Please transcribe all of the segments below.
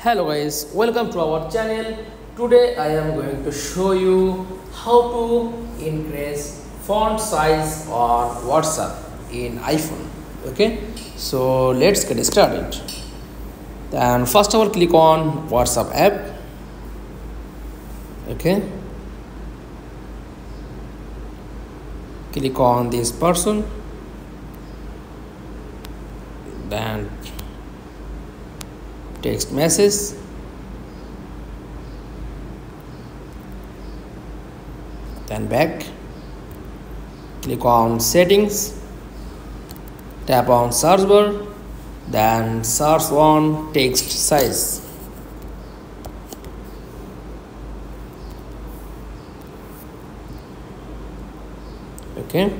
Hello guys, welcome to our channel. Today I am going to show you how to increase font size on WhatsApp in iPhone. Okay, so let's get started. Then first of all, click on WhatsApp app. Okay, click on this person, then text message, then back, click on settings, tap on search bar, then search on text size. Okay,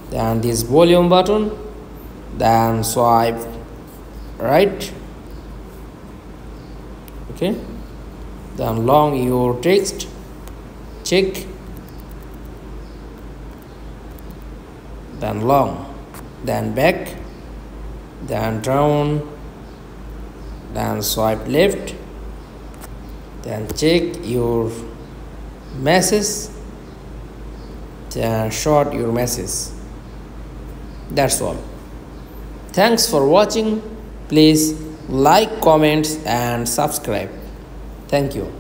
then this volume button, then swipe right. Okay, then long your text, check, then long, then back, then down, then swipe left, then check your message, then short your message. That's all. Thanks for watching. Please like, comments and subscribe. Thank you.